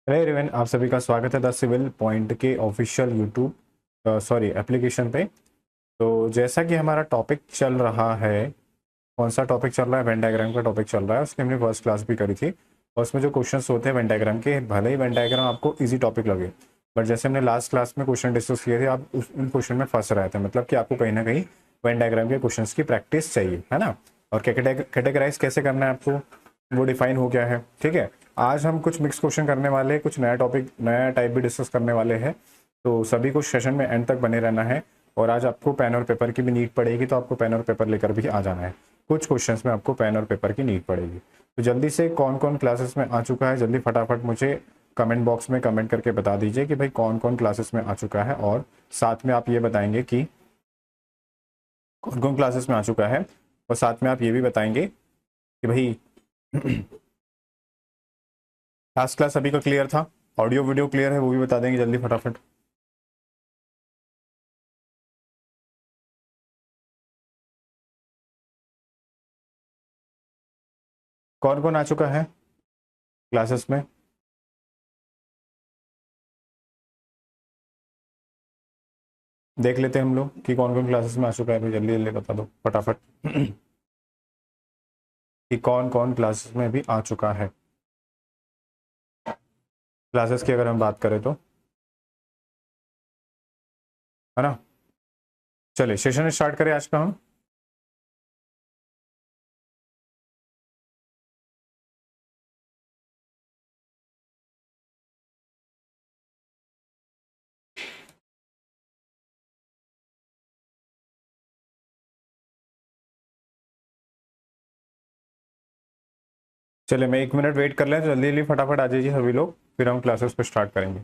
Hello everyone, आप सभी का स्वागत है द सिविल पॉइंट के ऑफिशियल यूट्यूब एप्लीकेशन पे। तो जैसा कि हमारा टॉपिक चल रहा है, कौन सा टॉपिक चल रहा है? वेन डायग्राम का टॉपिक चल रहा है। उसकी हमने फर्स्ट क्लास भी करी थी और उसमें जो क्वेश्चंस होते हैं वेन डायग्राम के, भले ही वेन डायग्राम आपको इजी टॉपिक लगे, बट जैसे हमने लास्ट क्लास में क्वेश्चन डिस्कस किए थे, आप उन क्वेश्चन में फंस रहे थे। मतलब कि आपको कहीं ना कहीं वेन डायग्राम के क्वेश्चन की प्रैक्टिस चाहिए, है ना। और कैटेगराइज कैसे करना है आपको, वो डिफाइन हो गया है। ठीक है, आज हम कुछ मिक्स क्वेश्चन करने वाले हैं, कुछ नया टॉपिक, नया टाइप भी डिस्कस करने वाले हैं। तो सभी को सेशन में एंड तक बने रहना है। और आज आपको पेन और पेपर की भी नीड पड़ेगी, तो आपको पेन और पेपर लेकर भी आ जाना है। कुछ क्वेश्चंस में आपको पेन और पेपर की नीड पड़ेगी। तो जल्दी से कौन कौन क्लासेस में आ चुका है, जल्दी फटाफट मुझे कमेंट बॉक्स में कमेंट करके बता दीजिए कि भाई कौन कौन क्लासेस में आ चुका है। और साथ में आप ये बताएंगे कि कौन कौन क्लासेस में आ चुका है, और साथ में आप ये भी बताएंगे कि भाई लास्ट क्लास सभी का क्लियर था, ऑडियो वीडियो क्लियर है, वो भी बता देंगे जल्दी फटाफट। कौन कौन आ चुका है क्लासेस में? देख लेते हैं हम लोग कि कौन कौन क्लासेस में आ चुका है। भाई जल्दी जल्दी बता दो फटाफट कि कौन कौन क्लासेस में भी आ चुका है। क्लासेस की अगर हम बात करें तो, है ना। चलिए सेशन स्टार्ट करें आज का हम। चलिए मैं 1 मिनट वेट कर लें, तो जल्दी जल्दी फटाफट आ जाइए सभी लोग, फिर हम क्लासेस को स्टार्ट करेंगे।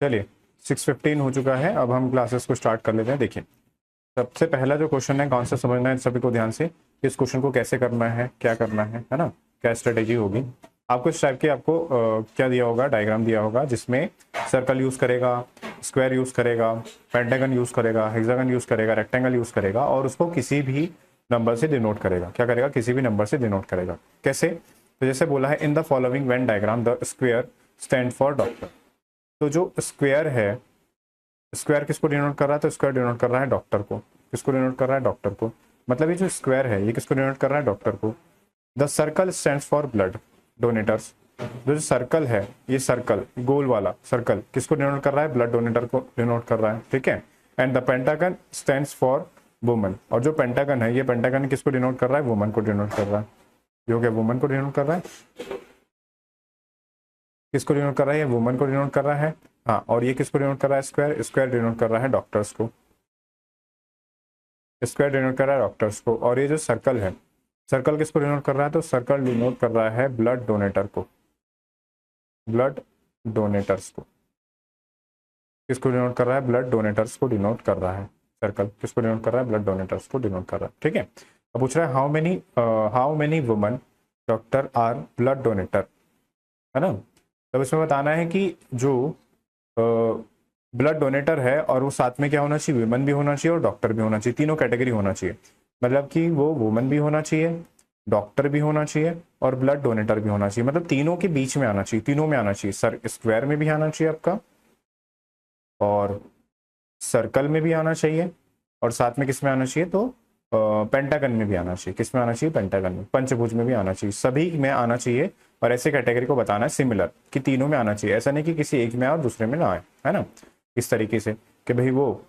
चलिए 6:15 हो चुका है, अब हम क्लासेस को स्टार्ट कर लेते हैं। देखिए सबसे पहला जो क्वेश्चन है, कौन सा समझना है सभी को ध्यान से, इस क्वेश्चन को कैसे करना है, क्या करना है ना, क्या स्ट्रेटेजी होगी। आपको इस टाइप के आपको क्या दिया होगा, डायग्राम दिया होगा, जिसमें सर्कल यूज करेगा, स्क्वायर यूज करेगा, पेंटागन यूज करेगा, हेक्सागन यूज करेगा, रेक्टेंगल यूज करेगा, और उसको किसी भी नंबर से डिनोट करेगा। क्या करेगा? किसी भी नंबर से डिनोट करेगा। कैसे? तो जैसे बोला है, in the following Venn diagram the square stand for doctor. तो जो स्क्वायर है, स्क्वायर किसको डिनोट कर रहा है? तो स्क्वायर डिनोट कर रहा है डॉक्टर को। किसको डिनोट कर रहा है? डॉक्टर को। मतलब ये जो स्क्वायर है, ये किसको डिनोट कर रहा है? डॉक्टर को। The circle stands for blood donors. जो सर्कल है, ये सर्कल गोल वाला सर्कल किसको डिनोट कर रहा है? ब्लड डोनेटर को डिनोट कर रहा है। ठीक है। And the pentagon stands for woman. और जो पेंटागन है, ये पेंटागन किसको डिनोट कर रहा है? वुमन को डिनोट कर रहा है। जो क्या वुमन को डिनोट कर रहा है? किसको डिनोट कर रहा है? ये वुमन को डिनोट कर रहा है। हाँ, और ये किसको डिनोट कर रहा है? स्क्वायर। स्क्वायर डिनोट कर रहा है डॉक्टर्स को। स्क्वायर डिनोट कर रहा है डॉक्टर्स को। और ये जो सर्कल है, सर्कल किसको डिनोट कर रहा है? तो सर्कल डिनोट कर रहा है ब्लड डोनेटर को। ब्लड डोनेटर्स को। किसको डिनोट कर रहा है? ब्लड डोनेटर्स को डिनोट कर रहा है। सर्कल किसको डिनोट कर रहा है? ब्लड डोनेटर्स को डिनोट कर रहा है। ठीक है। अब पूछ रहा है how many woman doctor R blood donator, है ना। तब इसमें बताना है कि जो ब्लड डोनेटर है, और वो साथ में क्या होना चाहिए? वुमन भी होना चाहिए और डॉक्टर भी होना चाहिए। तीनों कैटेगरी होना चाहिए। मतलब कि वो वुमन भी होना चाहिए, डॉक्टर भी होना चाहिए, और ब्लड डोनेटर भी होना चाहिए। मतलब तीनों के बीच में आना चाहिए, तीनों में आना चाहिए। सर स्क्वायर में भी आना चाहिए आपका, और सर्कल में भी आना चाहिए, और साथ में किस में आना चाहिए? तो पेंटागन में भी आना चाहिए। किस में आना चाहिए? पेंटागन में। पंचभुज में भी आना चाहिए, सभी में आना चाहिए। और ऐसे कैटेगरी को बताना है सिमिलर, कि तीनों में आना चाहिए। ऐसा नहीं कि किसी एक में आए और दूसरे में ना आए, है ना। इस तरीके से कि भाई वो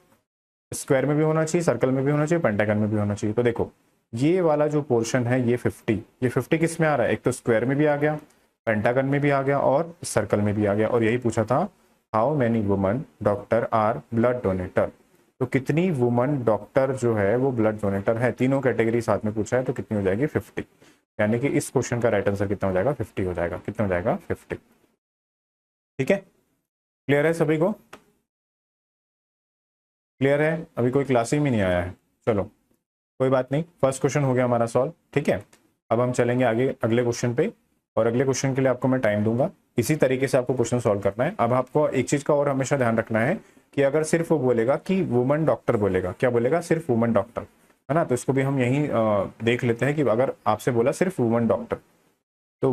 स्क्वायर में भी होना चाहिए, सर्कल में भी होना चाहिए, पेंटागन में भी होना चाहिए। तो देखो ये वाला जो पोर्शन है, ये 50, ये 50 किस में आ रहा है? एक तो स्क्वायर में भी आ गया, पेंटागन में भी आ गया, और सर्कल में भी आ गया। और यही पूछा था, how many woman doctor R blood donator. तो कितनी वुमन डॉक्टर जो है वो ब्लड डोनेटर है। तीनों कैटेगरी साथ में पूछा है, तो कितनी हो जाएगी? 50। यानी कि इस क्वेश्चन का राइट आंसर कितना हो जाएगा? 50 हो जाएगा। कितना हो जाएगा? 50। ठीक है, क्लियर है सभी को? क्लियर है? अभी कोई क्लास ही में नहीं आया है। चलो कोई बात नहीं, फर्स्ट क्वेश्चन हो गया हमारा सॉल्व। ठीक है, अब हम चलेंगे आगे अगले क्वेश्चन पे। और अगले क्वेश्चन के लिए आपको मैं टाइम दूंगा। इसी तरीके से आपको क्वेश्चन सॉल्व करना है। अब आपको एक चीज का और हमेशा ध्यान रखना है कि अगर सिर्फ वो बोलेगा कि वुमन डॉक्टर बोलेगा, क्या बोलेगा, सिर्फ वुमन डॉक्टर, है ना, तो इसको भी हम यही देख लेते हैं कि अगर आपसे बोला सिर्फ वुमन डॉक्टर, तो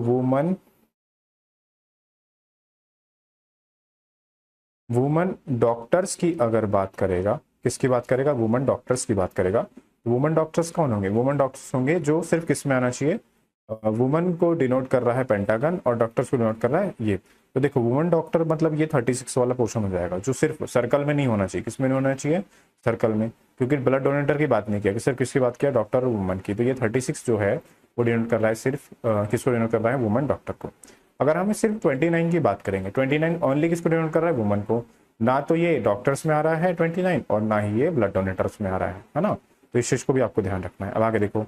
वुमन डॉक्टर्स की अगर बात करेगा, किसकी बात करेगा, वुमन डॉक्टर्स की बात करेगा। वुमन डॉक्टर्स कौन होंगे, वुमन डॉक्टर्स होंगे जो सिर्फ किस में आना चाहिए, वुमन को डिनोट कर रहा है पेंटागन और डॉक्टर्स को डिनोट कर रहा है ये। तो देखो वुमन डॉक्टर मतलब ये 36 वाला पोर्शन हो जाएगा, जो सिर्फ सर्कल में नहीं होना चाहिए। किस में नहीं होना चाहिए, सर्कल में, क्योंकि ब्लड डोनेटर की बात नहीं किया, सिर्फ किसकी बात किया, डॉक्टर और वुमन की। तो ये 36 जो है वो डिनोट कर रहा है सिर्फ किसको डिनोट कर रहा है, वुमन डॉक्टर को। अगर हम सिर्फ 29 की बात करेंगे, 29 ओनली किसको डिनोट कर रहा है, वुमन को। ना तो ये डॉक्टर्स में आ रहा है 29 और ना ही ये ब्लड डोनेटर्स में आ रहा है ना। तो इस चीज को भी आपको ध्यान रखना है। अब आगे देखो,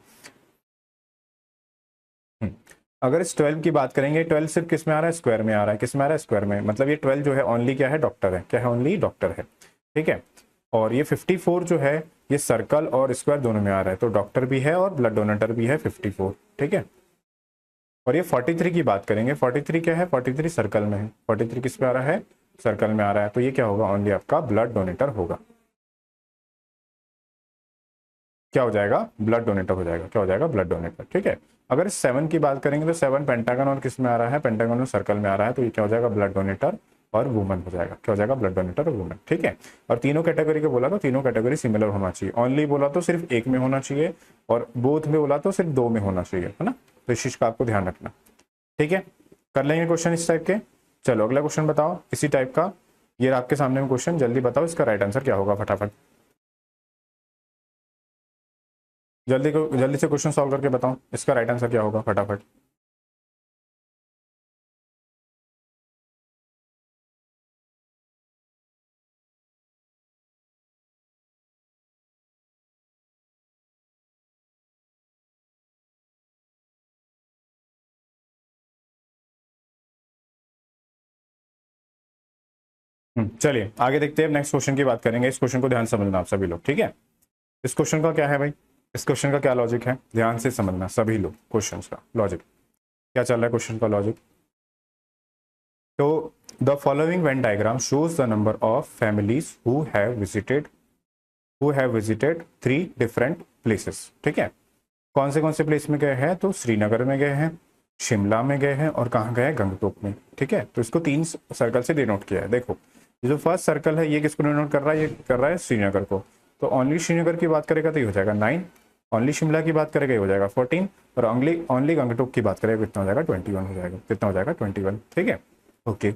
अगर इस 12 की बात करेंगे, 12 सिर्फ किस में आ रहा है, स्क्वायर में आ रहा है। किस में आ रहा है, स्क्वायर में, मतलब ये 12 जो है ओनली क्या है, डॉक्टर है। क्या है, ओनली डॉक्टर है, ठीक है। और ये 54 जो है ये सर्कल और स्क्वायर दोनों में आ रहा है, तो डॉक्टर भी है और ब्लड डोनेटर भी है 54, ठीक है। और ये 43 की बात करेंगे, 43 क्या है, 43 सर्कल में है। 43 किस पे आ रहा है, सर्कल में आ रहा है, तो ये क्या होगा, ओनली आपका ब्लड डोनेटर होगा। क्या हो जाएगा, ब्लड डोनेटर हो जाएगा। क्या हो जाएगा, ब्लड डोनेटर, ठीक है। अगर 7 की बात करेंगे तो 7 पेंटागन और किस में आ रहा है, पेंटागन और सर्कल में आ रहा है, तो ये क्या हो जाएगा, ब्लड डोनेटर और वुमन हो जाएगा। क्या हो जाएगा, ब्लड डोनेटर और वुमन, ठीक है। और तीनों कैटेगरी को बोला तो तीनों कैटेगरी सिमिलर होना चाहिए। ओनली बोला तो सिर्फ एक में होना चाहिए, और बोथ में बोला तो सिर्फ दो में होना चाहिए, है ना। तो इस चीज का आपको ध्यान रखना, ठीक है। कर लेंगे क्वेश्चन इस टाइप के। चलो अगला क्वेश्चन बताओ इसी टाइप का। ये आपके सामने में क्वेश्चन, जल्दी बताओ इसका राइट आंसर क्या होगा, फटाफट जल्दी से क्वेश्चन सॉल्व करके बताओ इसका राइट आंसर क्या होगा, फटाफट। चलिए आगे देखते हैं, नेक्स्ट क्वेश्चन की बात करेंगे। इस क्वेश्चन को ध्यान से समझना आप सभी लोग, ठीक है। इस क्वेश्चन का क्या है भाई, इस क्वेश्चन का क्या लॉजिक है, ध्यान से समझना सभी लोग। क्वेश्चन का लॉजिक क्या चल रहा है, क्वेश्चन का लॉजिक। तो the following Venn diagram shows the number of families who have visited 3 different places, ठीक है। कौन से प्लेस में गए हैं, तो श्रीनगर में गए हैं, शिमला में गए हैं, और कहाँ गए हैं, गंगटोक में, ठीक है। तो इसको 3 सर्कल से डिनोट किया है। देखो ये जो फर्स्ट सर्कल है ये किसको डिनोट कर रहा है, ये कर रहा है श्रीनगर को। तो ओनली श्रीनगर की बात करेगा तो ये हो जाएगा 9, ओनली शिमला की बात करेगा ये हो जाएगा 14, और ओनली गंगटोक की बात करेगा कितना हो जाएगा, 21 हो जाएगा। कितना हो जाएगा, 21, ठीक है, ओके।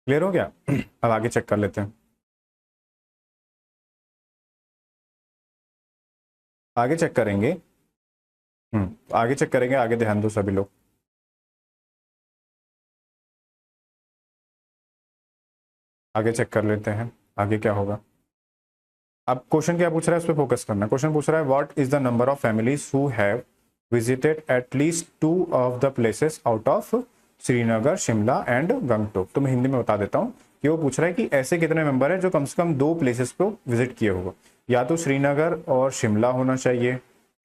क्लियर हो गया। अब आगे चेक कर लेते हैं, आगे चेक करेंगे। आगे चेक करेंगे, आगे ध्यान दो सभी लोग। आगे चेक कर लेते हैं आगे क्या होगा। अब क्वेश्चन क्या पूछ रहा है उस पर फोकस करना। क्वेश्चन पूछ रहा है what is the number of families who have visited at least 2 of the places out of Srinagar, Shimla and Gangtok. तो मैं हिंदी में बता देता हूँ कि वो पूछ रहा है कि ऐसे कितने मेंबर है जो कम से कम 2 प्लेसेस को विजिट किए होगा। या तो श्रीनगर और शिमला होना चाहिए,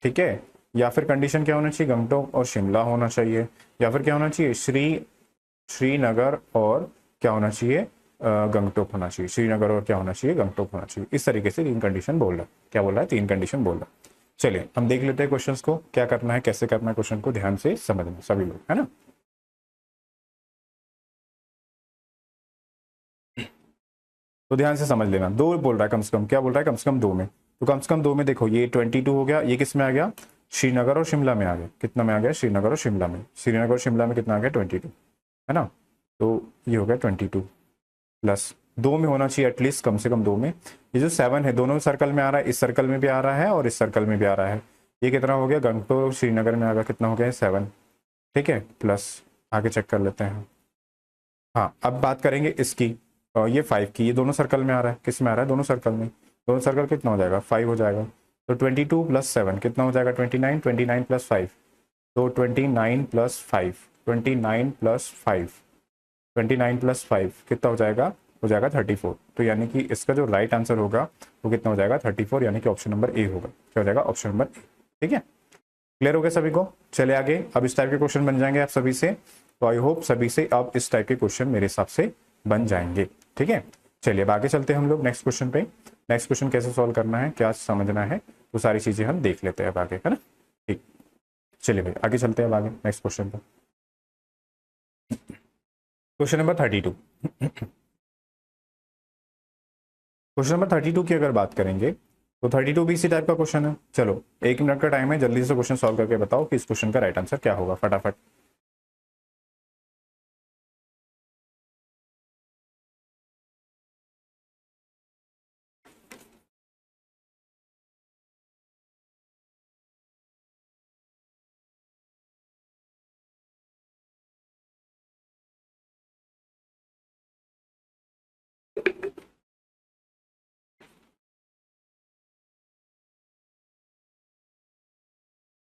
ठीक है, या फिर कंडीशन क्या होना चाहिए, गंगटोक और शिमला होना चाहिए, या फिर क्या होना चाहिए, श्रीनगर और क्या होना चाहिए, गंगटोक होना चाहिए। श्रीनगर और क्या होना चाहिए, गंगटोक होना चाहिए। इस तरीके से 3 कंडीशन बोल रहा है। क्या बोल रहा है, 3 कंडीशन बोल रहा है। चलिए हम देख लेते हैं क्वेश्चंस को, क्या करना है, कैसे करना है, क्वेश्चन को ध्यान से समझना सभी लोग, है ना। तो ध्यान से समझ लेना, 2 बोल रहा है कम से कम, क्या बोल रहा है, कम से कम 2 में। तो कम से कम 2 में देखो ये 22 हो गया, ये किस में आ गया, श्रीनगर और शिमला में आ गया। कितना में आ गया, श्रीनगर और शिमला में। श्रीनगर और शिमला में कितना आ गया, 22, है ना। तो ये हो गया 22 प्लस 2 में होना चाहिए एटलीस्ट, कम से कम 2 में। ये जो 7 है दोनों सर्कल में आ रहा है, इस सर्कल में भी आ रहा है और इस सर्कल में भी आ रहा है। ये कितना हो गया, गंगटोक श्रीनगर में आ गया, कितना हो गया, 7, ठीक है, प्लस आगे चेक कर लेते हैं। हाँ अब बात करेंगे इसकी, ये 5 की, ये दोनों सर्कल में आ रहा है, किस में आ रहा है, दोनों सर्कल में। दोनों सर्कल कितना हो जाएगा, 5 हो जाएगा। तो 22 प्लस 7 कितना हो जाएगा, 29, 29 प्लस 5, तो 29 प्लस 5, 29 प्लस 5, 29 प्लस 5 कितना हो जाएगा 34। तो यानी कि इसका जो राइट आंसर होगा वो कितना हो जाएगा, 34, यानी कि ऑप्शन नंबर ए होगा। क्या हो जाएगा, ऑप्शन नंबर ए, ठीक है। क्लियर हो गया सभी को? चले आगे, अब इस टाइप के क्वेश्चन बन जाएंगे आप सभी से, तो आई होप सभी से अब इस टाइप के क्वेश्चन मेरे हिसाब से बन जाएंगे। ठीक है, चलिए अब आगे चलते हैं हम लोग नेक्स्ट क्वेश्चन पे। नेक्स्ट क्वेश्चन कैसे सॉल्व करना है, क्या समझना है, तो सारी चीजें हम देख लेते हैं अब आगे, है ना। ठीक, चलिए भाई आगे चलते हैं अब आगे नेक्स्ट क्वेश्चन पे। Question number 32। क्वेश्चन नंबर 32 की अगर बात करेंगे तो 32 भी इसी टाइप का क्वेश्चन है। चलो 1 मिनट का टाइम है, जल्दी से क्वेश्चन सॉल्व करके बताओ कि इस क्वेश्चन का राइट आंसर क्या होगा, फटाफट।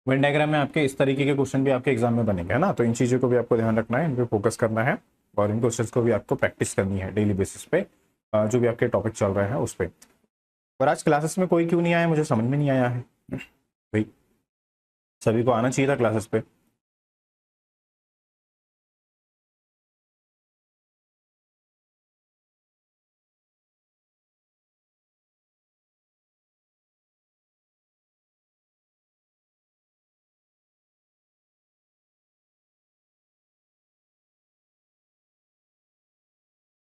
वेन डायग्राम में आपके इस तरीके के क्वेश्चन भी आपके एग्जाम में बनेंगे, है ना, तो इन चीज़ों को भी आपको ध्यान रखना है, इन पर फोकस करना है और इन क्वेश्चंस को भी आपको प्रैक्टिस करनी है डेली बेसिस पे, जो भी आपके टॉपिक चल रहे हैं उस पर। और आज क्लासेस में कोई क्यों नहीं आया, मुझे समझ में नहीं आया है भाई, सभी को आना चाहिए था क्लासेस पे।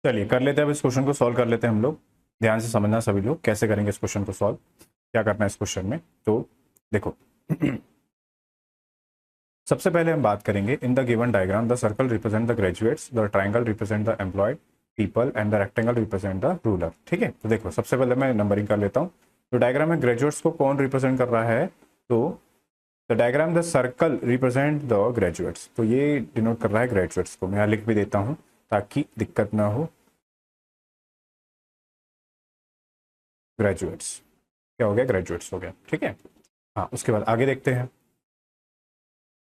चलिए कर लेते हैं, अब इस क्वेश्चन को सॉल्व कर लेते हैं हम लोग। ध्यान से समझना सभी लोग कैसे करेंगे इस क्वेश्चन को सॉल्व, क्या करना है इस क्वेश्चन में। तो देखो सबसे पहले हम बात करेंगे, in the given diagram the circle represent the graduates, the triangle represent the employed people and the rectangle represent the ruler. ठीक है, तो देखो सबसे पहले मैं नंबरिंग कर लेता हूँ। तो डायग्राम में ग्रेजुएट्स को कौन रिप्रेजेंट कर रहा है, तो the diagram the circle represent the graduates, तो ये डिनोट कर रहा है ग्रेजुएट्स को। मैं यहाँ लिख भी देता हूँ ताकि दिक्कत ना हो। ग्रेजुएट्स क्या हो गया, ग्रेजुएट्स हो गया। ठीक है, हाँ उसके बाद आगे देखते हैं।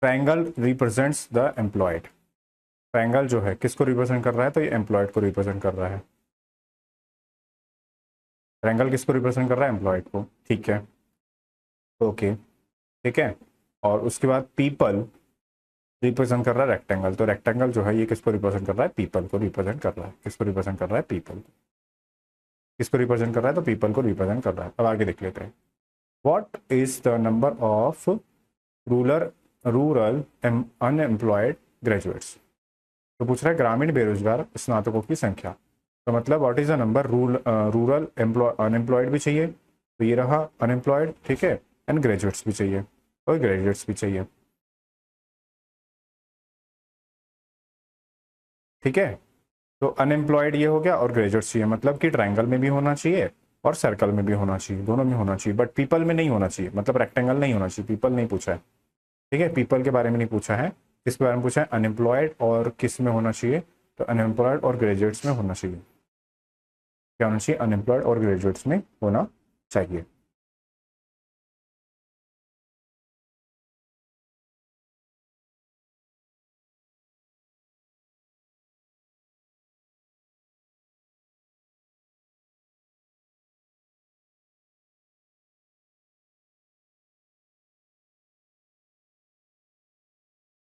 Triangle represents the employed, triangle जो है किसको रिप्रेजेंट कर रहा है, तो ये एम्प्लॉयड को रिप्रेजेंट कर रहा है। ट्रायंगल किसको रिप्रेजेंट कर रहा है, एम्प्लॉयड को। ठीक है, ओके, ठीक है। और उसके बाद पीपल रिप्रेजेंट कर रहा है रेक्टेंगल, तो रेक्टेंगल जो है ये किसको रिप्रेजेंट कर रहा है, पीपल को रिप्रेजेंट कर रहा है। किसको रिप्रेजेंट कर रहा है, पीपल। किसको रिप्रेजेंट कर रहा है, तो पीपल को रिप्रेजेंट कर रहा है। अब आगे देख लेते हैं। What is the number of rural rural unemployed graduates, तो पूछ रहा है ग्रामीण बेरोजगार स्नातकों की संख्या। तो मतलब what is the number, rural unemployed भी चाहिए, तो ये रहा अनएम्प्लॉयड, ठीक है, एंड ग्रेजुएट्स भी चाहिए और ग्रेजुएट्स भी चाहिए। ठीक है, तो अनएम्प्लॉयड ये हो गया और ग्रेजुएट्स चाहिए, मतलब कि ट्रायंगल में भी होना चाहिए और सर्कल में भी होना चाहिए, दोनों में होना चाहिए, बट पीपल में नहीं होना चाहिए, मतलब रेक्टेंगल नहीं होना चाहिए, पीपल नहीं पूछा है। ठीक है, पीपल के बारे में नहीं पूछा है, किसके बारे में पूछा है, अनएम्प्लॉयड और किस में होना चाहिए, तो अनएम्प्लॉयड और ग्रेजुएट्स में होना चाहिए। क्या होना चाहिए, अनएम्प्लॉयड और ग्रेजुएट्स में होना चाहिए।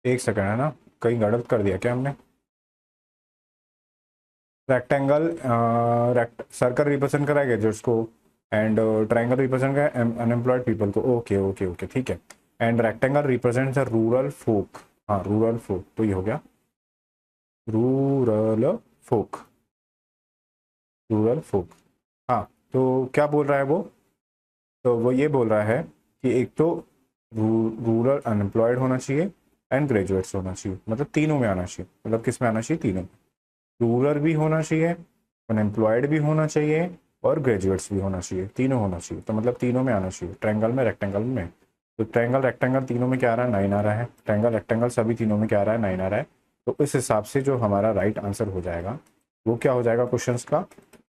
एक सेकंड, है ना, कहीं गलत कर दिया क्या हमने। रेक्टेंगल सर्कल रिप्रेजेंट कराएगा जो उसको, एंड ट्रायंगल रिप्रेजेंट करा अनएम्प्लॉयड पीपल को। ओके ओके ओके, ठीक है। And rectangle represent the rural folk, हाँ रूरल फोक, तो ये हो गया रूरल फोक, रूरल फोक। हाँ, तो क्या बोल रहा है वो, तो वो ये बोल रहा है कि एक तो रूरल अनएम्प्लॉयड होना चाहिए एंड ग्रेजुएट्स होना चाहिए, मतलब तीनों में आना चाहिए, मतलब किस में आना चाहिए, तीनों में। रूरल भी होना चाहिए, अनएम्प्लॉयड भी होना चाहिए और ग्रेजुएट्स भी होना चाहिए, तीनों होना चाहिए, तो मतलब तीनों में आना चाहिए, ट्रायंगल में रेक्टेंगल में। तो ट्रायंगल रेक्टेंगल तीनों में क्या आ रहा है, 9 आ रहा है, ट्रायंगल रेक्टेंगल सभी तीनों में क्या आ रहा है, 9 आ रहा है। तो इस हिसाब से जो हमारा राइट आंसर हो जाएगा वो क्या हो जाएगा क्वेश्चन का,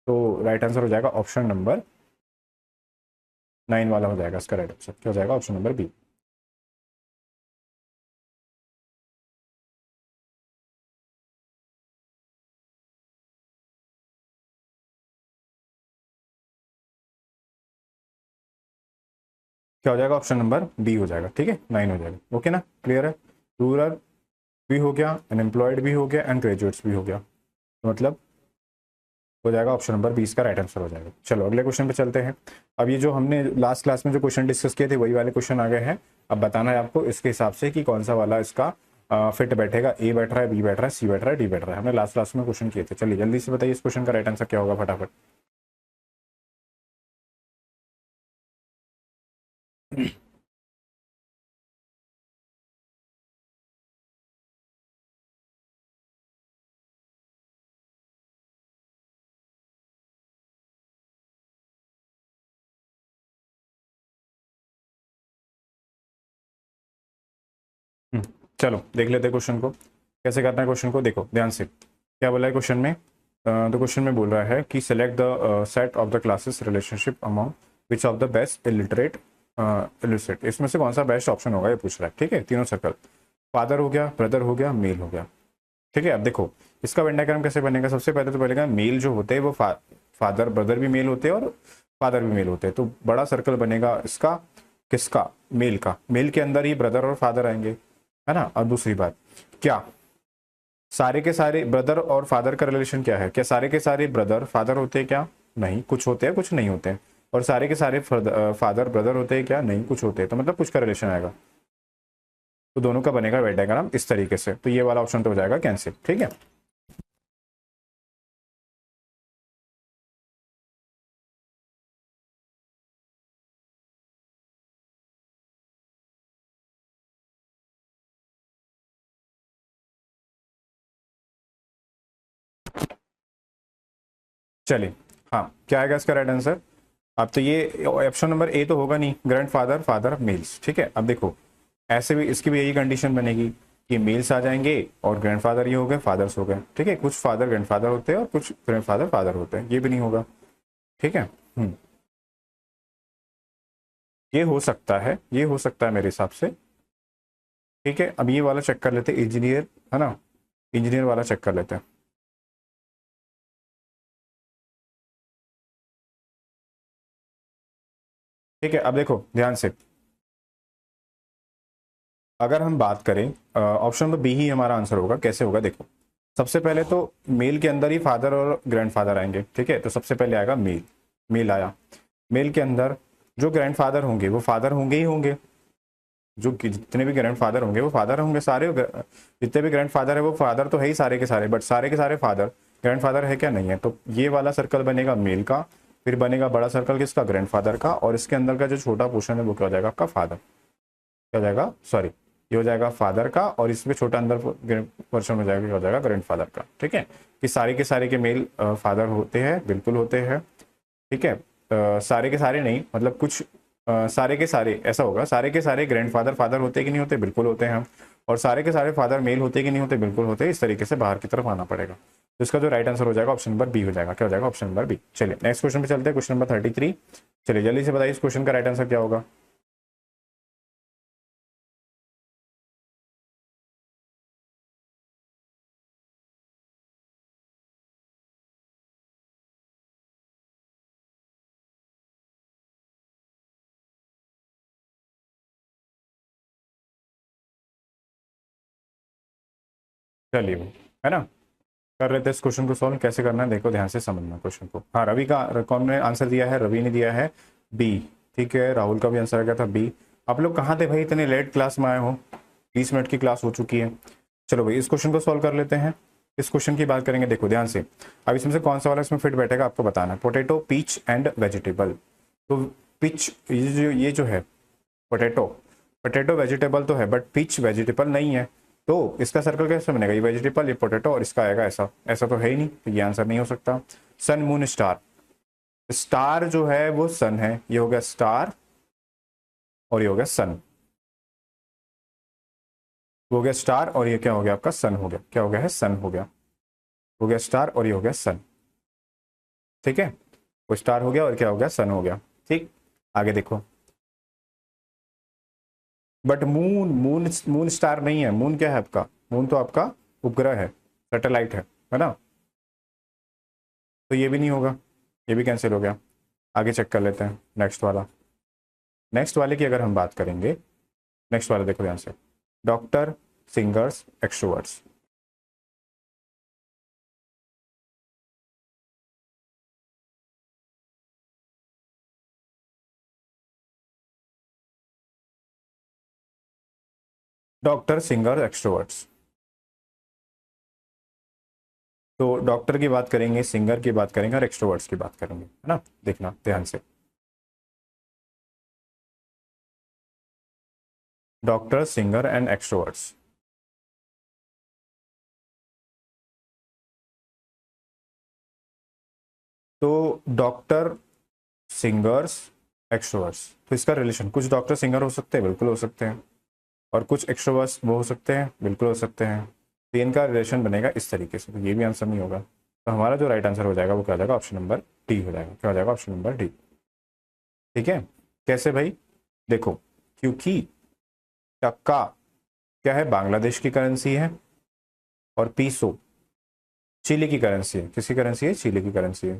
तो राइट आंसर हो जाएगा ऑप्शन नंबर 9 वाला हो जाएगा। इसका राइट आंसर क्या हो जाएगा, ऑप्शन नंबर बी। क्या हो जाएगा, ऑप्शन नंबर बी हो जाएगा, ठीक है, 9 हो जाएगा। ओके ना, क्लियर है। रूरल भी हो गया, अनएम्प्लॉयड भी हो गया, एंड ग्रेजुएट्स भी हो गया, तो मतलब हो जाएगा ऑप्शन नंबर 20 का राइट आंसर हो जाएगा। चलो अगले क्वेश्चन पे चलते हैं। अब ये जो हमने लास्ट क्लास में जो क्वेश्चन डिस्कस किए थे वही वाले क्वेश्चन आ गए हैं। अब बताना है आपको इसके हिसाब से कि कौन सा वाला इसका फिट बैठेगा, ए बैठ रहा है, बी बैठ रहा है, सी बैठ रहा है, डी बैठ रहा है। हमने लास्ट क्लास में क्वेश्चन किए थे। चलिए जल्दी से बताइए इस क्वेश्चन का राइट आंसर क्या होगा फटाफट। हम्म, चलो देख लेते हैं क्वेश्चन को कैसे करना है। क्वेश्चन को देखो ध्यान से, क्या बोला है क्वेश्चन में। तो क्वेश्चन में बोल रहा है कि select the set of the classes relationship among which of the best illiterate illiterate, इसमें से कौन सा बेस्ट ऑप्शन होगा ये पूछ रहा है, ठीक है। तीनों सर्कल, फादर हो गया, ब्रदर हो गया, मेल हो गया, ठीक है। अब देखो इसका वेन डायग्राम कैसे बनेगा। सबसे पहले तो बनेगा मेल जो होते हैं वो फादर ब्रदर भी मेल होते हैं और फादर भी मेल होते हैं, तो बड़ा सर्कल बनेगा इसका, किसका, मेल का। मेल के अंदर ही ब्रदर और फादर आएंगे, है ना। और दूसरी बात, क्या सारे के सारे ब्रदर और फादर का रिलेशन क्या है, क्या सारे के सारे ब्रदर फादर होते हैं क्या, नहीं, कुछ होते हैं कुछ नहीं होते हैं। और सारे के सारे फादर ब्रदर होते हैं क्या, नहीं, कुछ होते हैं, तो मतलब कुछ का रिलेशन आएगा। तो दोनों का बनेगा वेन डायग्राम इस तरीके से, तो ये वाला ऑप्शन तो हो जाएगा कैंसिल, ठीक है। चलिए, हाँ क्या आएगा इसका राइट आंसर। अब तो ये ऑप्शन नंबर ए तो होगा नहीं, ग्रैंड फादर फादर मेल्स, ठीक है। अब देखो ऐसे भी इसकी भी यही कंडीशन बनेगी कि मेल्स आ जाएंगे और ग्रैंडफादर ये हो गए, फादर्स हो गए, ठीक है। कुछ फादर ग्रैंडफादर होते हैं और कुछ ग्रैंडफादर फादर होते हैं, ये भी नहीं होगा, ठीक है। ये हो सकता है, ये हो सकता है मेरे हिसाब से, ठीक है। अब ये वाला चेक कर लेते हैं, इंजीनियर है ना, इंजीनियर वाला चेक कर लेते हैं। ठीक है, अब देखो ध्यान से, अगर हम बात करें ऑप्शन नंबर बी ही हमारा आंसर होगा। कैसे होगा देखो, सबसे पहले तो मेल के अंदर ही फादर और ग्रैंडफादर आएंगे, ठीक है। तो सबसे पहले आएगा मेल, मेल आया, मेल के अंदर जो ग्रैंडफादर होंगे वो फादर होंगे ही होंगे, जितने भी ग्रैंडफादर होंगे वो फादर होंगे सारे, जितने भी ग्रैंडफादर है वो फादर तो है ही सारे के सारे, बट सारे के सारे फादर ग्रैंडफादर है क्या, नहीं है। तो ये वाला सर्कल बनेगा मेल का, फिर बनेगा बड़ा सर्कल किसका, ग्रैंडफादर का, और इसके अंदर का जो छोटा पोर्शन है वो क्या हो जाएगा आपका, फादर, क्या हो जाएगा, सॉरी ये हो जाएगा फादर का, और इसमें छोटा अंदर पोर्शन हो जाएगा, क्या हो जाएगा, ग्रैंडफादर का, ठीक है। कि सारे के मेल फादर होते हैं, बिल्कुल होते हैं, ठीक है। सारे के सारे नहीं, मतलब कुछ सारे के सारे ऐसा होगा, सारे के सारे ग्रैंडफादर फादर होते हैं कि नहीं होते, बिल्कुल होते हैं हम। और सारे के सारे फादर मेल होते हैं कि नहीं होते, बिल्कुल होते हैं। इस तरीके से बाहर की तरफ आना पड़ेगा, तो इसका जो राइट आंसर हो जाएगा ऑप्शन नंबर बी हो जाएगा। क्या हो जाएगा, ऑप्शन नंबर बी। चलिए नेक्स्ट क्वेश्चन पे चलते हैं, क्वेश्चन नंबर 33। चलिए जल्दी से बताइए इस क्वेश्चन का राइट आंसर क्या होगा। चलिए वो, है ना, कर रहे थे इस क्वेश्चन को सॉल्व। कैसे करना है देखो, ध्यान से समझना क्वेश्चन को। हाँ रवि का, कौन ने आंसर दिया है, रवि ने दिया है बी, ठीक है। राहुल का भी आंसर आ गया था बी। आप लोग कहाँ थे भाई, इतने लेट क्लास में आए हो, 20 मिनट की क्लास हो चुकी है। चलो भाई इस क्वेश्चन को सॉल्व कर लेते हैं। इस क्वेश्चन की बात करेंगे, देखो ध्यान से। अब इसमें से कौन सा वाला इसमें फिट बैठेगा आपको बताना है। Potato, peach and vegetable. तो पीच ये जो है पोटैटो, पोटैटो वेजिटेबल तो है बट पीच वेजिटेबल नहीं है, तो इसका सर्कल कैसे बनेगा, ये वेजिटेबल ये पोटैटो और इसका आएगा ऐसा, ऐसा तो है ही नहीं, तो ये आंसर नहीं हो सकता। सन मून स्टार, स्टार जो है वो सन है, ये हो गया स्टार और ये हो गया सन, वो हो गया स्टार और ये क्या हो गया आपका सन हो गया, क्या हो गया है सन हो गया, हो गया स्टार और ये हो गया सन, ठीक है। वो स्टार हो गया और क्या हो गया सन हो गया, ठीक। आगे देखो, but moon moon moon star नहीं है, मून क्या है आपका, मून तो आपका उपग्रह है, सैटेलाइट है ना। तो ये भी नहीं होगा, ये भी कैंसिल हो गया। आगे चेक कर लेते हैं नेक्स्ट वाला। नेक्स्ट वाले की अगर हम बात करेंगे, नेक्स्ट वाला देखो ध्यान से, doctor, singers, extroverts. Doctor, singer, extroverts. तो डॉक्टर की बात करेंगे, सिंगर की बात करेंगे और एक्सट्रोवर्ट्स की बात करेंगे, है ना। देखना ध्यान से, डॉक्टर, सिंगर एंड एक्सट्रोवर्ट्स। तो डॉक्टर, सिंगर्स, एक्सट्रोवर्ट्स, तो इसका रिलेशन, कुछ डॉक्टर सिंगर हो सकते हैं, बिल्कुल हो सकते हैं, और कुछ एक्सट्रोवर्ट्स वो हो सकते हैं, बिल्कुल हो सकते हैं। तो इनका रिलेशन बनेगा इस तरीके से, तो ये भी आंसर नहीं होगा। तो हमारा जो राइट आंसर हो जाएगा वो क्या हो जाएगा, ऑप्शन नंबर डी हो जाएगा। क्या हो जाएगा, ऑप्शन नंबर डी। ठीक है, कैसे भाई, देखो, क्योंकि टक्का क्या है, बांग्लादेश की करेंसी है, और पीसो चिली की करेंसी है। किसकी करेंसी है, चिली की करेंसी है।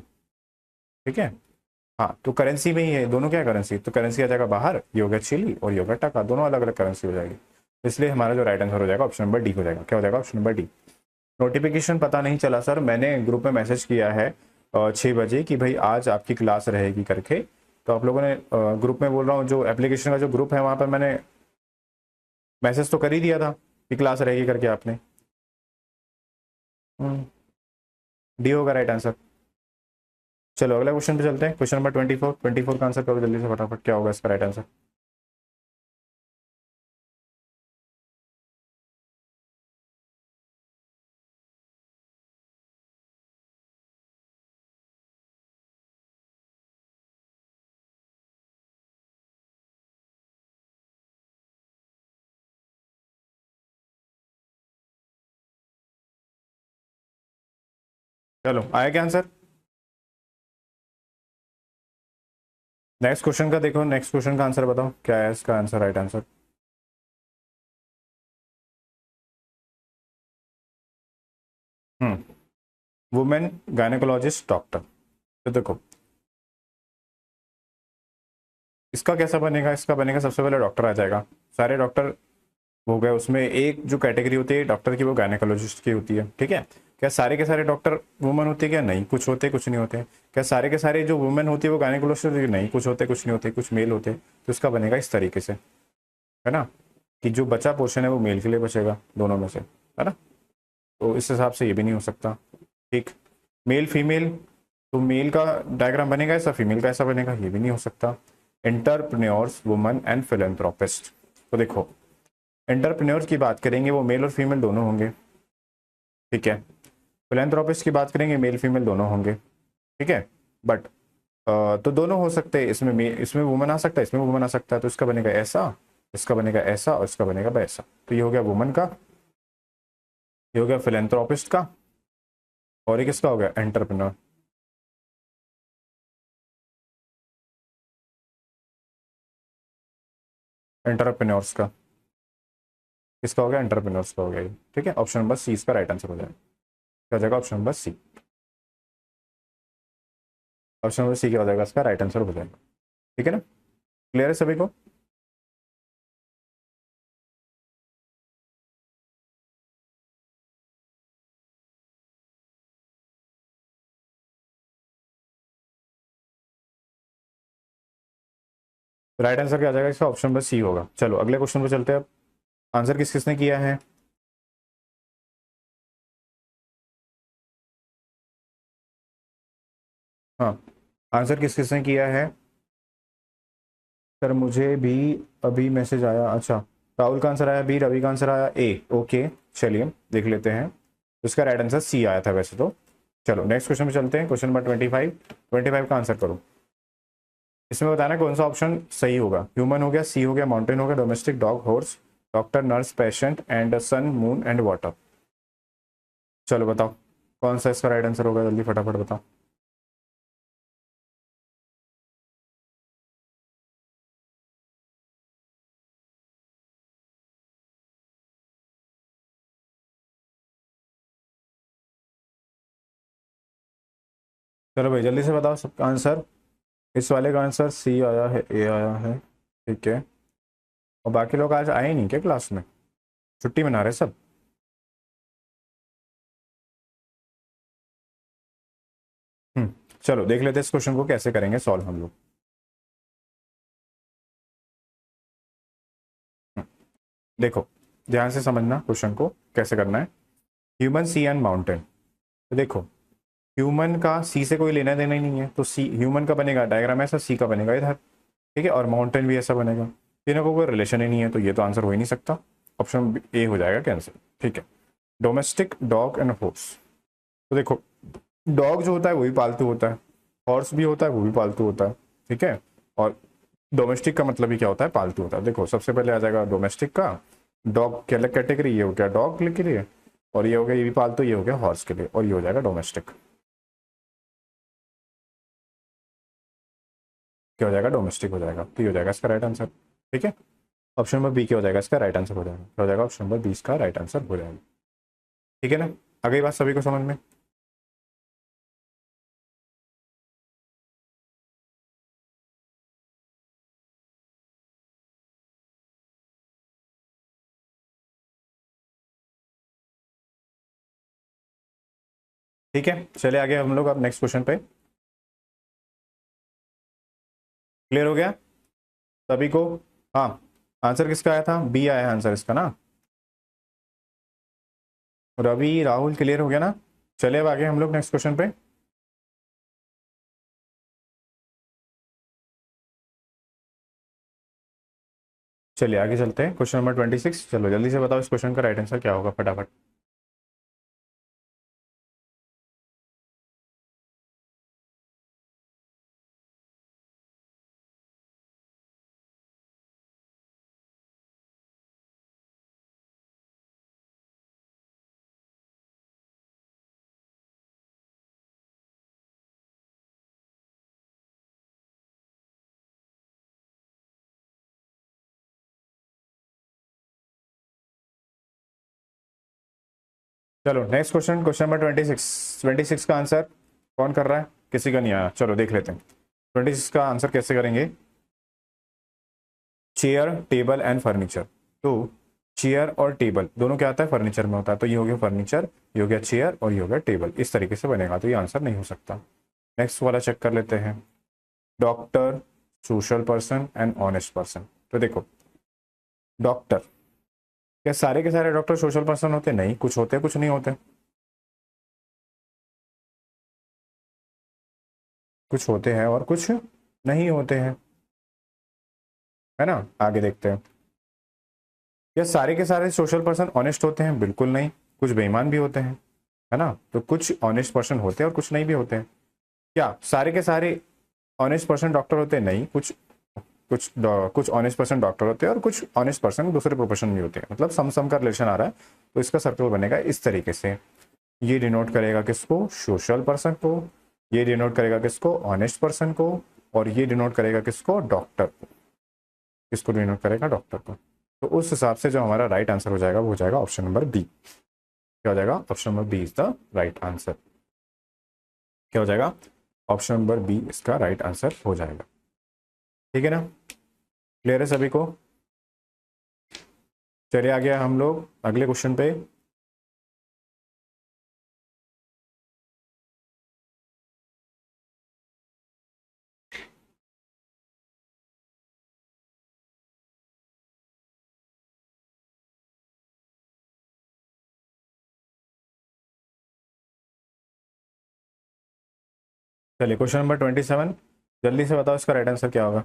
ठीक है, हाँ, तो करेंसी में ही है, दोनों क्या करेंसी, तो करेंसी आ जाएगा बाहर, ये हो गया चिली और ये हो गया टका, दोनों अलग अलग करेंसी हो जाएगी। तो इसलिए हमारा जो राइट आंसर हो जाएगा ऑप्शन नंबर डी हो जाएगा। क्या हो जाएगा, ऑप्शन नंबर डी। नोटिफिकेशन पता नहीं चला सर, मैंने ग्रुप में मैसेज किया है 6 बजे कि भाई आज आपकी क्लास रहेगी करके। तो आप लोगों ने ग्रुप में, बोल रहा हूँ, जो एप्लीकेशन का जो ग्रुप है वहाँ पर मैंने मैसेज तो कर ही दिया था कि क्लास रहेगी करके आपने। डी होगा राइट आंसर। चलो अगला क्वेश्चन पे चलते हैं, क्वेश्चन नंबर 24। 24 का आंसर करो जल्दी से फटाफट, क्या होगा इसका राइट आंसर। चलो आया क्या आंसर। नेक्स्ट क्वेश्चन का देखो, नेक्स्ट क्वेश्चन का आंसर बताओ क्या है इसका answer, right answer. Women gynaecologist doctor. तो देखो इसका कैसा बनेगा, इसका बनेगा सबसे पहले डॉक्टर आ जाएगा, सारे डॉक्टर हो गए, उसमें एक जो कैटेगरी होती है डॉक्टर की वो गायनेकोलॉजिस्ट की होती है। ठीक है, क्या सारे के सारे डॉक्टर वुमेन होते हैं, क्या नहीं, कुछ होते कुछ नहीं होते। क्या सारे के सारे जो वुमेन होती है वो गायनेकोलॉजिस्ट होती है, नहीं, कुछ होते कुछ नहीं होते, कुछ मेल होते। तो इसका बनेगा इस तरीके से, है ना, कि जो बचा पोर्शन है वो मेल के लिए बचेगा दोनों में से, है ना। तो इस हिसाब से ये भी नहीं हो सकता। ठीक, मेल फीमेल, तो मेल का डायग्राम बनेगा ऐसा, फीमेल का ऐसा बनेगा, ये भी नहीं हो सकता। Entrepreneurs, woman and philanthropist. तो देखो एंटरप्रेन्योर्स की बात करेंगे वो मेल और फीमेल दोनों होंगे। ठीक है, फिलेंथ्रोपिस्ट की बात करेंगे मेल फीमेल दोनों होंगे। ठीक है, बट तो दोनों हो सकते हैं, इसमें वुमन आ सकता है, इसमें वुमन आ सकता है। तो इसका बनेगा ऐसा, इसका बनेगा ऐसा और इसका बनेगा वैसा। तो ये हो गया वुमन का, ये हो गया फिलेंथ्रोपिस्ट का, और एक इसका हो गया एंटरप्रेन्योर। एंटरप्रेन्योर्स का, इसका हो गया एंटरप्रेन्योर्स का हो गया ये। ठीक है, ऑप्शन नंबर सी इसका राइट आंसर हो जाएगा। क्या हो जाएगा, option number C. Option number C क्या हो जाएगा, इसका राइट आंसर हो जाएगा। ठीक है ना, क्लियर है सभी को। राइट आंसर क्या आ जाएगा इसका, ऑप्शन नंबर सी होगा। चलो अगले क्वेश्चन पे चलते हैं अब। आंसर किस किसने किया है, हाँ, आंसर किस किसने किया है। सर मुझे भी अभी मैसेज आया, अच्छा, राहुल का आंसर आया बी, रवि का आंसर आया ए। ओके, चलिए देख लेते हैं। उसका राइट आंसर सी आया था वैसे तो। चलो नेक्स्ट क्वेश्चन पे चलते हैं, क्वेश्चन नंबर 25। 25 का आंसर करो। इसमें बताना कौन सा ऑप्शन सही होगा। ह्यूमन हो गया, सी हो गया, माउंटेन हो गया, domestic dog, horse, doctor, nurse, patient and sun, moon and water. चलो बताओ कौन सा इसका राइट आंसर होगा, जल्दी फटाफट बताओ। चलो भाई जल्दी से बताओ सबका आंसर। इस वाले का आंसर सी आया है, ए आया है, ठीक है। और बाकी लोग आज आए नहीं क्या क्लास में? छुट्टी मना रहे सब? हम्म। चलो देख लेते हैं इस क्वेश्चन को कैसे करेंगे सॉल्व हम लोग। हम्म, देखो ध्यान से समझना क्वेश्चन को कैसे करना है। Human sea and mountain. तो देखो ह्यूमन का सी से कोई लेना देना ही नहीं है, तो सी ह्यूमन का बनेगा डायग्राम ऐसा, सी का बनेगा इधर। ठीक है, और माउंटेन भी ऐसा बनेगा। तीनों को कोई रिलेशन ही नहीं है, तो ये तो आंसर हो ही नहीं सकता। ऑप्शन ए हो जाएगा कैंसिल। ठीक है। Domestic dog and horse. तो देखो डॉग जो होता है वो भी पालतू होता है, हॉर्स भी होता है वो भी पालतू होता है। ठीक है। और डोमेस्टिक का मतलब ही क्या होता है? पालतू होता है। देखो सबसे पहले आ जाएगा डोमेस्टिक का, डॉग क्या अलग कैटेगरी, ये हो गया डॉग के लिए, और ये हो गया ये भी पालतू, ये हो गया हॉर्स के लिए, और ये हो जाएगा डोमेस्टिक। क्या हो जाएगा? डोमेस्टिक हो जाएगा, तो ये हो जाएगा इसका राइट आंसर। ठीक है। ऑप्शन नंबर बी क्या हो जाएगा इसका राइट आंसर हो जाएगा, क्या हो जाएगा? ऑप्शन नंबर बी इसका राइट आंसर हो जाएगा। ठीक है ना? आ गई बात सभी को समझ में? ठीक है, चले आगे हम लोग अब नेक्स्ट क्वेश्चन पे। क्लियर हो गया सभी को? हाँ। आंसर किसका आया था? बी आया है आंसर इसका ना। रवि राहुल क्लियर हो गया ना? चले अब आगे हम लोग नेक्स्ट क्वेश्चन पे। चलिए आगे चलते हैं, क्वेश्चन नंबर 26। चलो जल्दी से बताओ इस क्वेश्चन का राइट आंसर क्या होगा फटाफट। चलो नेक्स्ट क्वेश्चन, क्वेश्चन नंबर 26। 26 का आंसर कौन कर रहा है? किसी का नहीं आया, चलो देख लेते हैं। 26 का आंसर कैसे करेंगे। Chair table and furniture. तो चेयर और टेबल दोनों क्या आता है? फर्नीचर में होता है, तो ये हो गया फर्नीचर, ये हो गया चेयर, और ये हो गया टेबल। इस तरीके से बनेगा, तो ये आंसर नहीं हो सकता। नेक्स्ट वाला चेक कर लेते हैं। Doctor, social person and honest person. तो देखो डॉक्टर, क्या सारे के सारे डॉक्टर सोशल पर्सन होते? नहीं, कुछ होते कुछ नहीं होते। कुछ होते हैं और कुछ नहीं होते हैं, है ना? आगे देखते हैं। क्या सारे के सारे सोशल पर्सन ऑनेस्ट होते हैं? बिल्कुल नहीं, कुछ बेईमान भी होते हैं, है ना? तो कुछ ऑनेस्ट पर्सन होते हैं और कुछ नहीं भी होते हैं। क्या सारे के सारे ऑनेस्ट पर्सन डॉक्टर होते हैं? नहीं, कुछ ऑनेस्ट पर्सन डॉक्टर होते हैं और कुछ ऑनेस्ट पर्सन दूसरे प्रोफेशन में होते हैं, मतलब सम सम का रिलेशन आ रहा है। तो इसका सर्कल बनेगा इस तरीके से। ये डिनोट करेगा किसको? सोशल पर्सन को। ये डिनोट करेगा किसको? ऑनेस्ट पर्सन को। और ये डिनोट करेगा किसको? डॉक्टर को। किसको डिनोट करेगा? डॉक्टर को। तो उस हिसाब से जो हमारा राइट आंसर हो जाएगा वो हो जाएगा ऑप्शन नंबर बी। क्या हो जाएगा? Option number B is the right answer. क्या हो जाएगा? ऑप्शन नंबर बी इसका राइट आंसर हो जाएगा। ठीक है ना? क्लियर है सभी को? चलिए आ गया हम लोग अगले क्वेश्चन पे। चलिए क्वेश्चन नंबर 27, जल्दी से बताओ इसका राइट आंसर क्या होगा।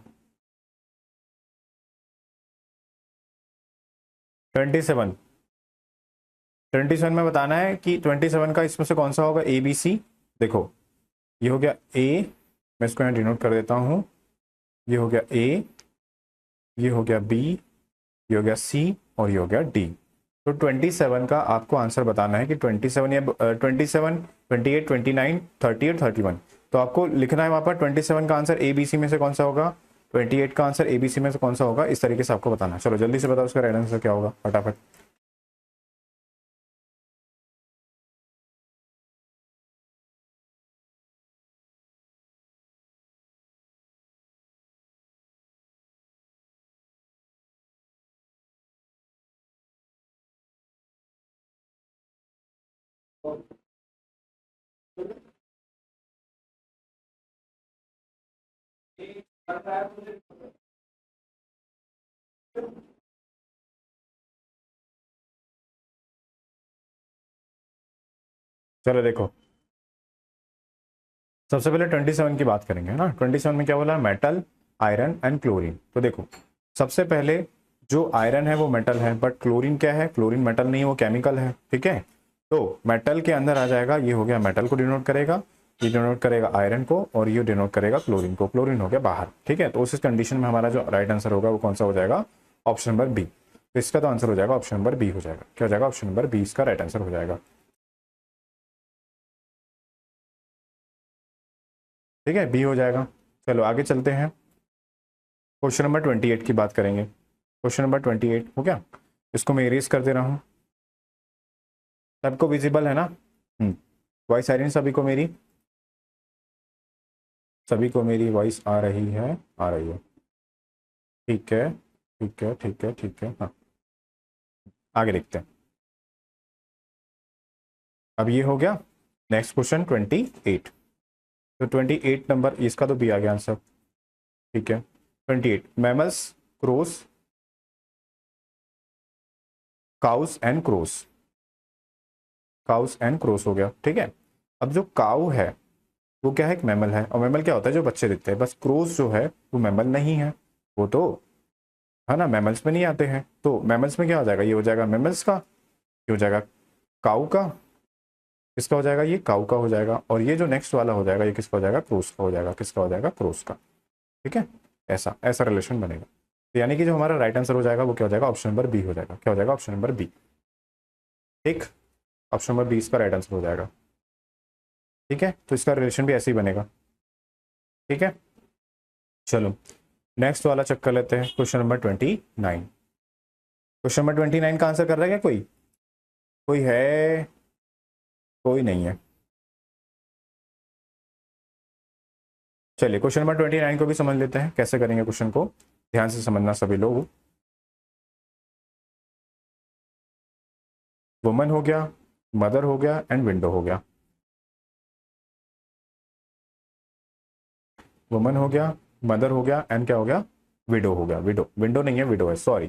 27। 27 में बताना है कि 27 का इसमें से कौन सा होगा, ए बी सी। देखो ये हो गया ए, मैं इसको यहाँ डिनोट कर देता हूँ। ये हो गया ए, ये हो गया बी, ये हो गया सी, और ये हो गया डी। तो 27 का आपको आंसर बताना है कि 27 या 27, 28, 29, 30 और 31। तो आपको लिखना है वहां पर 27 का आंसर ए बी सी में से कौन सा होगा, 28 का आंसर ए बी सी में से कौन सा होगा, इस तरीके से आपको बताना है। चलो जल्दी से बताओ उसका राइट आंसर क्या होगा फटाफट। चलो देखो, सबसे पहले 27 की बात करेंगे, है ना। 27 में क्या बोला है, मेटल, आयरन एंड क्लोरीन। तो देखो सबसे पहले जो आयरन है वो मेटल है, बट क्लोरीन क्या है, क्लोरीन मेटल नहीं है, वो केमिकल है, ठीक है। तो मेटल के अंदर आ जाएगा, ये हो गया मेटल को डिनोट करेगा, ये डिनोट करेगा आयरन को, और ये डिनोट करेगा क्लोरीन को। क्लोरीन हो गया बाहर, ठीक है। तो उस कंडीशन में हमारा जो राइट आंसर होगा वो कौन सा हो जाएगा, ऑप्शन नंबर बी। तो इसका तो आंसर हो जाएगा ऑप्शन नंबर बी हो जाएगा। क्या हो जाएगा, ऑप्शन नंबर बी इसका राइट आंसर हो जाएगा। ठीक है, बी हो जाएगा। चलो आगे चलते हैं, क्वेश्चन नंबर 28 की बात करेंगे। क्वेश्चन नंबर 28 हो गया, इसको मैं इरेज कर दे रहा हूँ। सबको विजिबल है ना, वॉइस आ रही है सभी को मेरी, सभी को मेरी वॉइस आ रही है, आ रही है, ठीक है ठीक है ठीक है ठीक है। हाँ, आगे देखते हैं। अब ये हो गया, नेक्स्ट क्वेश्चन 28। तो 28 नंबर इसका तो भी आ गया आंसर, ठीक है। 28, mammals, cross, cows and cross, cows and cross हो गया, ठीक है। अब जो काउ है वो क्या है, एक मैमल है, और मैमल क्या होता है, जो बच्चे देते हैं। बस क्रोस जो है वो मैमल नहीं है, वो तो है ना, मैमल्स में नहीं आते हैं। तो मैमल्स में क्या हो जाएगा, ये हो जाएगा मैमल्स का, ये हो जाएगा काउ का, किसका हो जाएगा, ये काउ का हो जाएगा। और ये जो नेक्स्ट वाला हो जाएगा, ये किसका हो जाएगा, क्रोस का हो जाएगा। किसका हो जाएगा, क्रोस का, ठीक है। ऐसा ऐसा रिलेशन बनेगा। तो यानी कि जो हमारा राइट आंसर हो जाएगा वो क्या हो जाएगा, ऑप्शन नंबर बी हो जाएगा। क्या हो जाएगा, ऑप्शन नंबर बी, ठीक। ऑप्शन नंबर बी इसका राइट आंसर हो जाएगा, ठीक है। तो इसका रिलेशन भी ऐसे ही बनेगा, ठीक है। चलो नेक्स्ट वाला चेक कर लेते हैं, क्वेश्चन नंबर 29। क्वेश्चन नंबर 29 का आंसर कर रहा है क्या कोई, कोई है, कोई नहीं है। चलिए क्वेश्चन नंबर 29 को भी समझ लेते हैं, कैसे करेंगे क्वेश्चन को, ध्यान से समझना सभी लोग। वुमन हो गया, मदर हो गया एंड विंडो हो गया। वुमन हो गया, मदर हो गया एंड क्या हो गया, विडो हो गया। विडो, विंडो नहीं है, विडो है, सॉरी।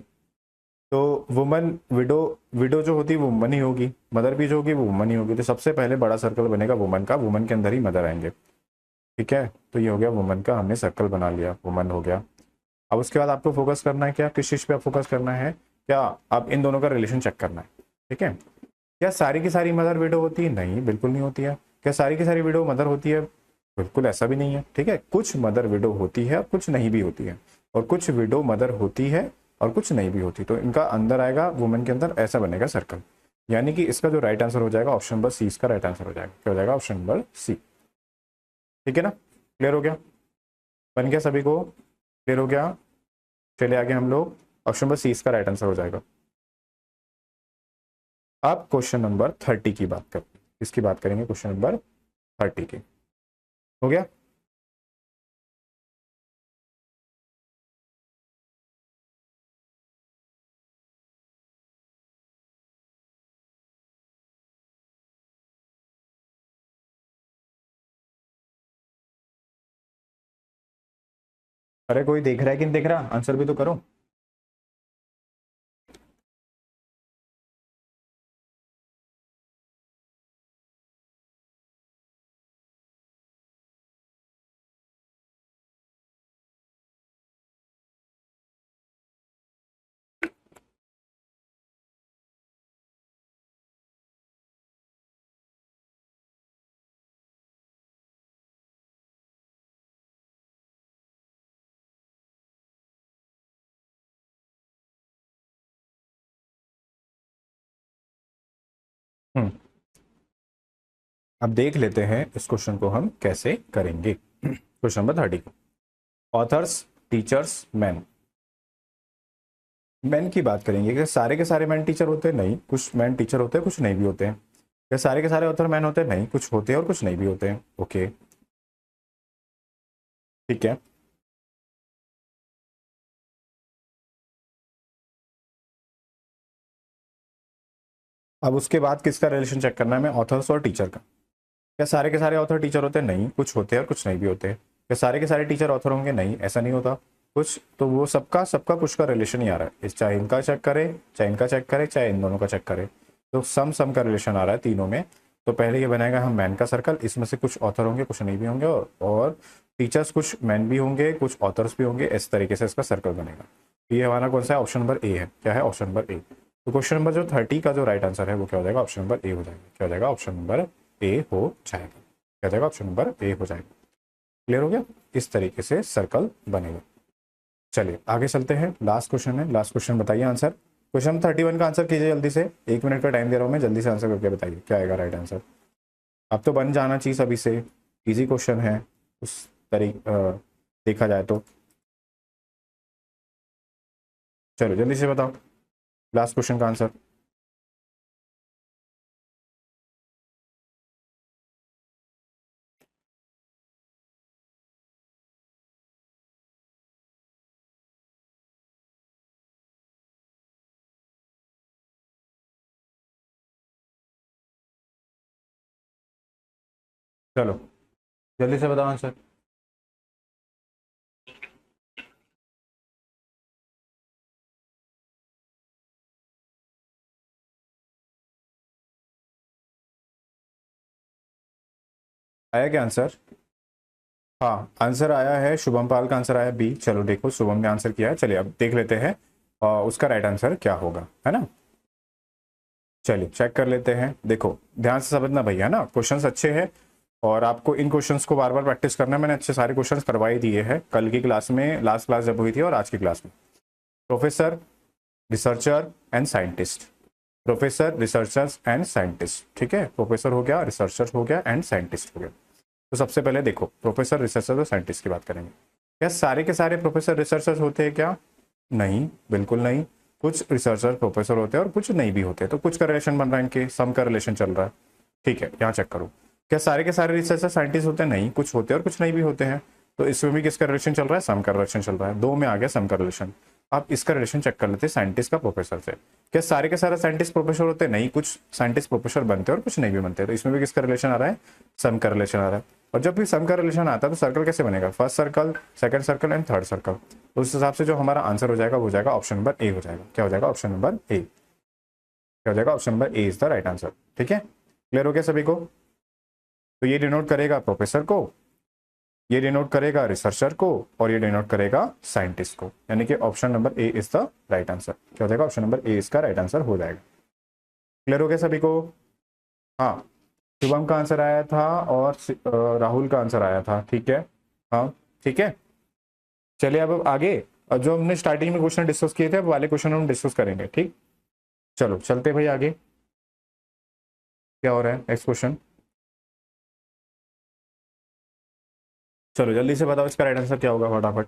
तो वुमन, विडो, विडो जो होती है वो वुमन ही होगी, मदर भी जो होगी वो वुमन ही होगी। तो सबसे पहले बड़ा सर्कल बनेगा वुमन का, वुमन के अंदर ही मदर आएंगे, ठीक है। तो ये हो गया वुमन का, हमने सर्कल बना लिया, वुमन हो गया। अब उसके बाद आपको फोकस करना है, क्या किस चीज पे आप फोकस करना है, क्या अब इन दोनों का रिलेशन चेक करना है, ठीक है। क्या सारी की सारी मदर विडो होती है, नहीं बिल्कुल नहीं होती है। क्या सारी की सारी विडो मदर होती है, बिल्कुल ऐसा भी नहीं है, ठीक है। कुछ मदर विडो होती है, कुछ नहीं भी होती है, और कुछ विडो मदर होती है और कुछ नहीं भी होती। तो इनका अंदर आएगा वुमेन के अंदर, ऐसा बनेगा सर्कल। यानी कि इसका जो राइट आंसर हो जाएगा ऑप्शन नंबर सी, इसका राइट आंसर हो जाएगा। क्या हो जाएगा, ऑप्शन नंबर सी, ठीक है ना। क्लियर हो गया, बन गया सभी को, क्लियर हो गया। चले आगे हम लोग, ऑप्शन नंबर सी इसका राइट आंसर हो जाएगा। अब क्वेश्चन नंबर 30 की बात करते हैं, इसकी बात करेंगे, क्वेश्चन नंबर 30 की, हो गया। अरे कोई देख रहा है कि नहीं देख रहा, आंसर भी तो करो। हम्म, अब देख लेते हैं इस क्वेश्चन को हम कैसे करेंगे। Question number 30, authors, teachers, man. Man की बात करेंगे, क्या सारे के सारे मैन टीचर होते हैं, नहीं। कुछ मैन टीचर होते हैं, कुछ नहीं भी होते हैं। क्या सारे के सारे ऑथर मैन होते हैं, नहीं। कुछ होते हैं और कुछ नहीं भी होते हैं, ओके, ठीक है। अब उसके बाद किसका रिलेशन चेक करना है हमें, ऑथर्स और टीचर का। क्या सारे के सारे ऑथर टीचर होते हैं, नहीं, कुछ होते हैं और कुछ नहीं भी होते हैं। क्या सारे के सारे टीचर ऑथर होंगे, नहीं, ऐसा नहीं होता। कुछ तो वो सबका सबका कुछ का रिलेशन ही आ रहा है, चाहे इनका चेक करे, चाहे इनका चेक करे, चाहे इन दोनों का चेक करे, तो सम का रिलेशन आ रहा है तीनों में। तो पहले ये बनाएगा हम मैन का सर्कल, इसमें से कुछ ऑथर होंगे कुछ नहीं भी होंगे, और टीचर्स कुछ मैन भी होंगे कुछ ऑथर्स भी होंगे, इस तरीके से इसका सर्कल बनेगा। ये हमारा कौन सा है, ऑप्शन नंबर ए है। क्या है, ऑप्शन नंबर ए। तो क्वेश्चन नंबर जो 30 का जो राइट आंसर है वो क्या हो जाएगा, ऑप्शन नंबर ए हो जाएगा। क्या हो जाएगा, ऑप्शन नंबर ए हो जाएगा। क्या हो जाएगा, ऑप्शन नंबर ए हो जाएगा। क्लियर हो गया, इस तरीके से सर्कल बनेगा। चलिए आगे चलते हैं, लास्ट क्वेश्चन है, लास्ट क्वेश्चन बताइए आंसर। क्वेश्चन 31 का आंसर कीजिए जल्दी से, 1 मिनट का टाइम दे रहा हूँ मैं, जल्दी से आंसर करके बताइए क्या आएगा राइट आंसर। अब तो बन जाना चाहिए सभी से, इजी क्वेश्चन है उस तरीके देखा जाए तो। चलो जल्दी से बताओ लास्ट क्वेश्चन का आंसर। चलो जल्दी से बताओ आंसर। आया क्या आंसर? हाँ आंसर आया है, शुभम पाल का आंसर आया बी। चलो देखो शुभम ने आंसर किया है, चलिए अब देख लेते हैं उसका राइट आंसर क्या होगा, है ना। चलिए चेक कर लेते हैं। देखो ध्यान से समझना भैया ना, क्वेश्चंस अच्छे हैं और आपको इन क्वेश्चंस को बार बार प्रैक्टिस करना है। मैंने अच्छे सारे क्वेश्चंस करवा ही दिए हैं कल की क्लास में, लास्ट क्लास जब हुई थी, और आज की क्लास में। Professor, researcher and scientist, professor, researchers and scientist, ठीक है। प्रोफेसर हो गया, रिसर्चर हो गया एंड साइंटिस्ट हो गया। तो सबसे पहले देखो प्रोफेसर, रिसर्चर और साइंटिस्ट की बात करेंगे। क्या सारे के सारे प्रोफेसर रिसर्चर्स होते हैं क्या? नहीं, बिल्कुल नहीं। कुछ रिसर्चर प्रोफेसर होते हैं और कुछ नहीं भी होते, तो कुछ का रिलेशन बन रहा है, इनके सम का रिलेशन चल रहा है, ठीक है। यहाँ चेक करो, क्या सारे के सारे रिसर्चर साइंटिस्ट होते हैं? नहीं, कुछ होते हैं और कुछ नहीं भी होते हैं। तो इसमें भी किसका रिलेशन चल रहा है? सम का रिलेशन चल रहा है। दो में आ गया सम का रिलेशन। आप इसका रिलेशन चेक कर लेते हैं साइंटिस्ट का प्रोफेसर से। क्या सारे के सारे साइंटिस्ट प्रोफेसर होते हैं? नहीं, कुछ साइंटिस्ट प्रोफेसर बनते हैं और कुछ नहीं भी बनते। तो इसमें भी किसका रिलेशन आ रहा है? सम का रिलेशन आ रहा है। और जब भी सम का रिलेशन आता है तो सर्कल कैसे बनेगा? First circle, second circle and third circle. तो उस हिसाब से जो हमारा आंसर हो जाएगा वो हो जाएगा ऑप्शन नंबर ए हो जाएगा। क्या हो जाएगा? Option number A. क्या हो जाएगा? Option number A is the right answer. ठीक है, क्लियर हो गया सभी को? तो ये डिनोट करेगा प्रोफेसर को, ये डिनोट करेगा रिसर्चर को, और ये डिनोट करेगा साइंटिस्ट को, यानी कि option number A is the right answer. क्या हो जाएगा? ऑप्शन नंबर ए इसका राइट आंसर हो जाएगा। क्लियर हो गया सभी को? हाँ, शुभम का आंसर आया था और राहुल का आंसर आया था, ठीक है। हाँ ठीक है, चलिए अब आगे। जो हमने स्टार्टिंग में क्वेश्चन डिस्कस किए थे अब वाले क्वेश्चन हम डिस्कस करेंगे, ठीक। चलो चलते भाई आगे, क्या हो रहा है नेक्स्ट क्वेश्चन। चलो जल्दी से बताओ इसका राइट आंसर क्या होगा फटाफट।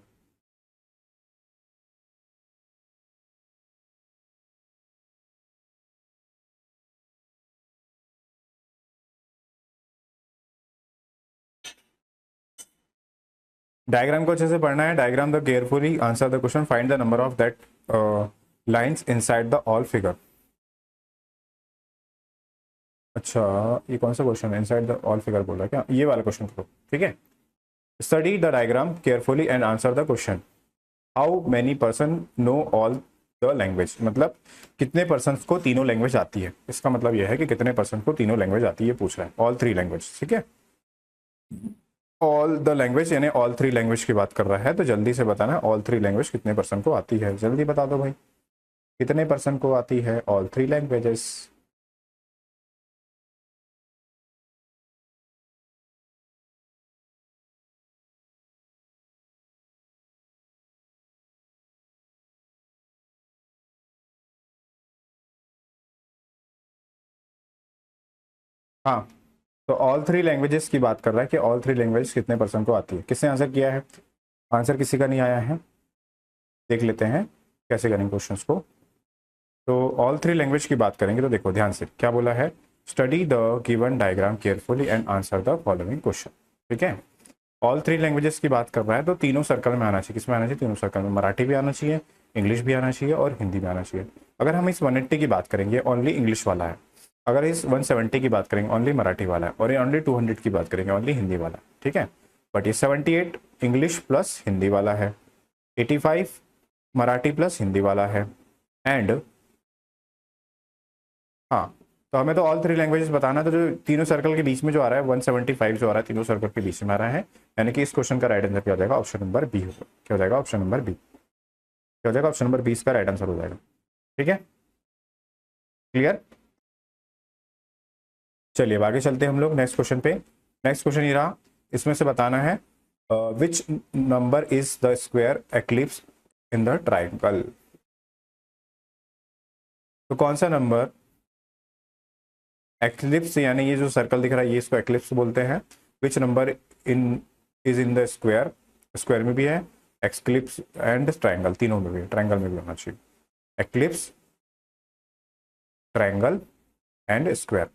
डायग्राम को अच्छे से पढ़ना है, diagram the carefully, answer the question, find the number of that lines inside the all figure. अच्छा, ये कौन सा क्वेश्चन है? इनसाइड द ऑल फिगर बोल रहा है क्या? ये वाला क्वेश्चन करो, ठीक है। Study the diagram carefully and answer the question. How many person know all the language, मतलब कितने पर्सन को तीनों लैंग्वेज आती है। इसका मतलब यह है कि कितने पर्सन को तीनों लैंग्वेज आती है, पूछ रहा है। ऑल थ्री लैंग्वेज, ठीक है। ऑल द लैंग्वेज यानी ऑल थ्री लैंग्वेज की बात कर रहा है, तो जल्दी से बताना ऑल थ्री लैंग्वेज कितने पर्सन को आती है। जल्दी बता दो भाई, कितने पर्सन को आती है ऑल थ्री लैंग्वेजेस। हाँ, तो ऑल थ्री लैंग्वेजेस की बात कर रहा है कि ऑल थ्री लैंग्वेज कितने पर्सन को आती है। किसने आंसर किया है? आंसर किसी का नहीं आया है, देख लेते हैं कैसे करेंगे क्वेश्चंस को। तो ऑल थ्री लैंग्वेज की बात करेंगे तो देखो ध्यान से क्या बोला है, study the given diagram carefully and answer the following question, ठीक है। ऑल थ्री लैंग्वेजेस की बात कर रहा है तो तीनों सर्कल में आना चाहिए। किस में आना चाहिए? तीनों सर्कल में। मराठी भी आना चाहिए, इंग्लिश भी आना चाहिए और हिंदी भी आना चाहिए। अगर हम इस 180 की बात करेंगे, ओनली इंग्लिश वाला है, अगर इस 170 की बात करेंगे ओनली मराठी वाला है, और ये ओनली 200 की बात करेंगे ओनली हिंदी वाला, ठीक है। बट ये 78 इंग्लिश प्लस हिंदी वाला है, 85 मराठी प्लस हिंदी वाला है, एंड हाँ, तो हमें तो ऑल थ्री लैंग्वेजेस बताना है। तो जो तीनों सर्कल के बीच में जो आ रहा है 175 जो आ रहा है तीनों सर्कल के बीच में आ रहा है, यानी कि इस क्वेश्चन का राइट आंसर क्या हो जाएगा, ऑप्शन नंबर बी होगा। क्या हो जाएगा, ऑप्शन नंबर बी। क्या हो जाएगा, ऑप्शन नंबर 20 का राइट आंसर हो जाएगा। ठीक है, क्लियर। चलिए अब आगे चलते हैं हम लोग नेक्स्ट क्वेश्चन पे। नेक्स्ट क्वेश्चन ये रहा, इसमें से बताना है which number is the square eclipse in the triangle. तो कौन सा नंबर एक्लिप्स, यानी ये जो सर्कल दिख रहा है ये इसको एक्लिप्स बोलते हैं। Which number in is in the square, square में भी है, एक्लिप्स एंड ट्राइंगल, तीनों में भी, ट्राइंगल में भी होना चाहिए। एक्लिप्स, ट्राइंगल एंड स्क्वायर,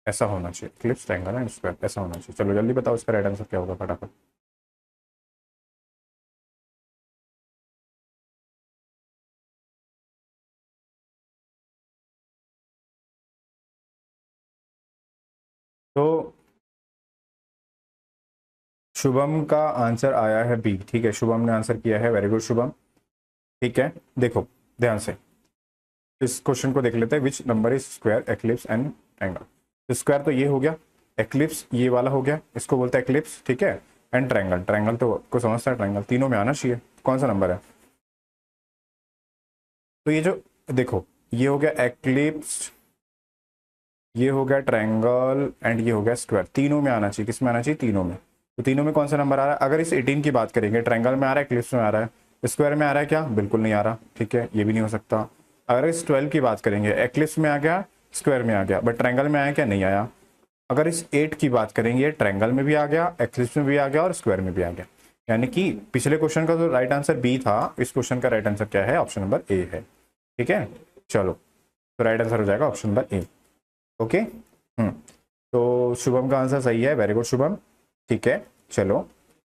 ऐसा होना चाहिए। एक्लिप्स, ट्राइंगल एंड स्क्वायर, ऐसा होना चाहिए। चलो जल्दी बताओ इसका राइट आंसर क्या होगा फटाफट। तो शुभम का आंसर आया है बी। ठीक है, शुभम ने आंसर किया है, वेरी गुड शुभम। ठीक है, देखो ध्यान से इस क्वेश्चन को देख लेते हैं। Which number is square eclipse and triangle. Square तो ये हो गया, एक्लिप्स ये वाला हो गया, इसको बोलते हैं एक्लिप्स, ठीक है। एंड ट्रायंगल, ट्रायंगल तो को समझता है, ट्रायंगल तीनों में आना चाहिए। कौन सा नंबर है, तो ये जो देखो ये हो गया एक्लिप्स, ये हो गया ट्रायंगल एंड ये हो गया स्क्वायर, तीनों में आना चाहिए। किस में आना चाहिए, तीनों में। तो तीनों में कौन सा नंबर आ रहा है, अगर इस 18 की बात करेंगे, ट्रायंगल में आ रहा है, एक्लिप्स में आ रहा है, स्क्वायर में आ रहा है क्या, बिल्कुल नहीं आ रहा। ठीक है, ये भी नहीं हो सकता। अगर इस 12 की बात करेंगे, एक्लिप्स में आ गया, स्क्वायर में आ गया, बट ट्रायंगल में आया क्या, नहीं आया। अगर इस 8 की बात करेंगे, ट्रायंगल में भी आ गया, एक्लिप्स में भी आ गया और स्क्वायर में भी आ गया। यानी कि पिछले क्वेश्चन का जो राइट आंसर बी था, इस क्वेश्चन का राइट आंसर क्या है, ऑप्शन नंबर ए है। ठीक है, चलो तो राइट आंसर हो जाएगा ऑप्शन नंबर ए। ओके, तो शुभम का आंसर सही है, वेरी गुड शुभम। ठीक है, चलो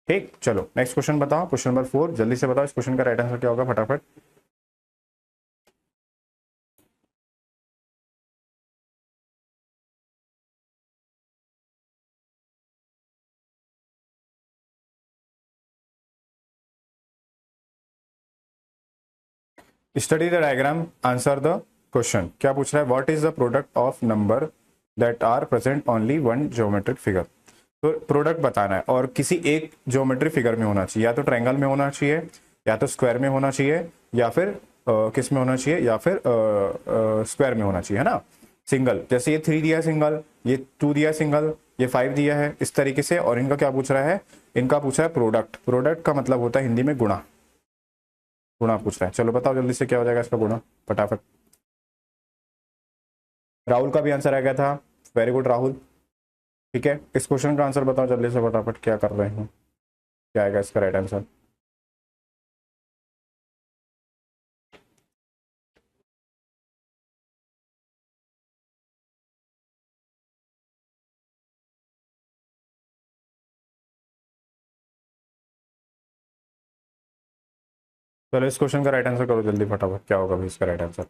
ठीक, चलो नेक्स्ट क्वेश्चन बताओ, क्वेश्चन नंबर 4, जल्दी से बताओ इस क्वेश्चन का राइट आंसर क्या होगा फटाफट। Study the diagram, answer the question. क्या पूछ रहा है, what is the product of number that are present only one geometric figure. तो प्रोडक्ट बताना है और किसी एक ज्योमेट्रिक फिगर में होना चाहिए, या तो ट्रायंगल में होना चाहिए, या तो स्क्वायर में होना चाहिए, या फिर किस में होना चाहिए, या फिर स्क्वायर में होना चाहिए, है ना। सिंगल, जैसे ये 3 दिया है सिंगल, ये 2 दिया है सिंगल, ये 5 दिया है, इस तरीके से। और इनका क्या पूछ रहा है, इनका पूछा है प्रोडक्ट। प्रोडक्ट का मतलब होता है हिंदी में गुणा, गुणा पूछ रहा है। चलो बताओ जल्दी से क्या हो जाएगा इसका गुणा फटाफट। राहुल का भी आंसर आ गया था, वेरी गुड राहुल। ठीक है, इस क्वेश्चन का आंसर बताओ जल्दी से फटाफट, क्या कर रहे हैं, क्या आएगा इसका राइट आंसर। चलो इस क्वेश्चन का राइट आंसर करो जल्दी फटाफट, क्या होगा भाई इसका राइट आंसर।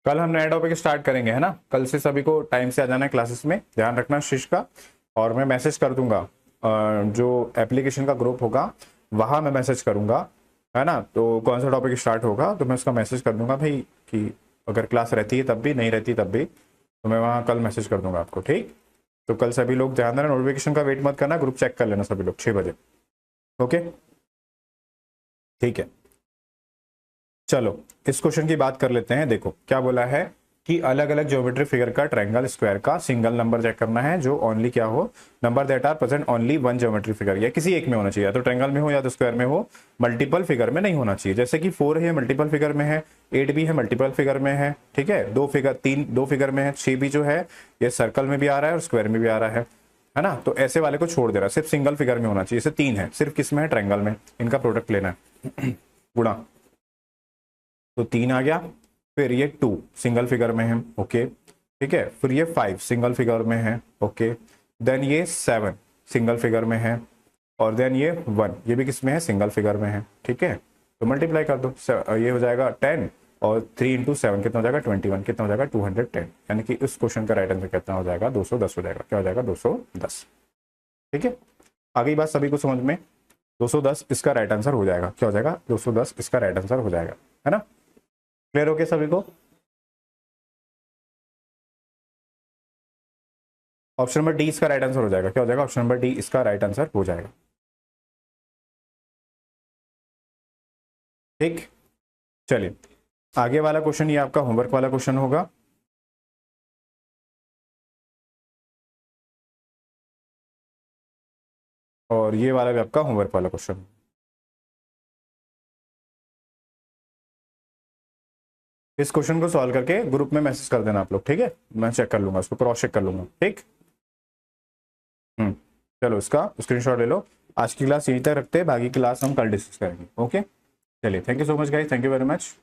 कल हम नया टॉपिक स्टार्ट करेंगे, है ना। कल से सभी को टाइम से आ जाना है क्लासेस में, ध्यान रखना शिश का। और मैं मैसेज कर दूंगा, जो एप्लीकेशन का ग्रुप होगा वहां मैं मैसेज करूंगा, है ना। तो कौन सा टॉपिक स्टार्ट होगा तो मैं उसका मैसेज कर दूंगा भाई, कि अगर क्लास रहती है तब भी, नहीं रहती तब भी, तो मैं वहाँ कल मैसेज कर दूंगा आपको। ठीक, तो कल सभी लोग ध्यान देना, नोटिफिकेशन का वेट मत करना, ग्रुप चेक कर लेना सभी लोग 6 बजे। ओके, ठीक है। चलो इस क्वेश्चन की बात कर लेते हैं। देखो क्या बोला है कि अलग अलग ज्योमेट्रिक फिगर का, ट्रायंगल, स्क्वायर का सिंगल नंबर चेक करना है जो ओनली क्या हो, number that are present only one geometric figure, या किसी एक में होना चाहिए, या तो ट्रायंगल में हो या तो स्क्वायर में हो, मल्टीपल फिगर में नहीं होना चाहिए। जैसे कि 4 है मल्टीपल फिगर में है, 8 भी है मल्टीपल फिगर में है, ठीक है, 2 फिगर में है, 6 भी जो है ये सर्कल में भी आ रहा है और स्क्वायर में भी आ रहा है ना। तो ऐसे वाले को छोड़ दे रहा है, सिर्फ सिंगल फिगर में होना चाहिए। जैसे 3 है, सिर्फ किस में है, ट्रायंगल में, इनका प्रोडक्ट लेना है गुणा। तो 3 आ गया, फिर ये 2 सिंगल फिगर में है, ओके ठीक है, फिर ये 5 सिंगल फिगर में है, ओके, देन ये 7 सिंगल फिगर में है, और देन ये 1 ये भी किस में है, सिंगल फिगर में है, ठीक है। तो मल्टीप्लाई कर दो, ये हो जाएगा 10 और 3 इंटू 7 कितना हो जाएगा 21, कितना हो जाएगा 210, यानी कि इस क्वेश्चन का राइट आंसर कितना हो जाएगा 210 हो जाएगा, क्या हो जाएगा 210, ठीक है। आगे बात सभी को समझ में, 210 इसका राइट आंसर हो जाएगा, क्या हो जाएगा 210 इसका राइट आंसर हो जाएगा, है ना। क्लियर हो गया सभी को। ऑप्शन नंबर डी इसका राइट आंसर हो जाएगा, क्या हो जाएगा ऑप्शन नंबर डी इसका राइट आंसर हो जाएगा, ठीक। चलिए आगे वाला क्वेश्चन ये आपका होमवर्क वाला क्वेश्चन होगा। और ये वाला भी आपका होमवर्क वाला क्वेश्चन। इस क्वेश्चन को सॉल्व करके ग्रुप में मैसेज कर देना आप लोग, ठीक है, मैं चेक कर लूंगा, उसको क्रॉस चेक कर लूंगा, ठीक। चलो इसका स्क्रीनशॉट ले लो। आज की क्लास यहीं तक रखते हैं, बाकी क्लास हम कल डिस्कस करेंगे, ओके। चलिए thank you so much guys, thank you very much.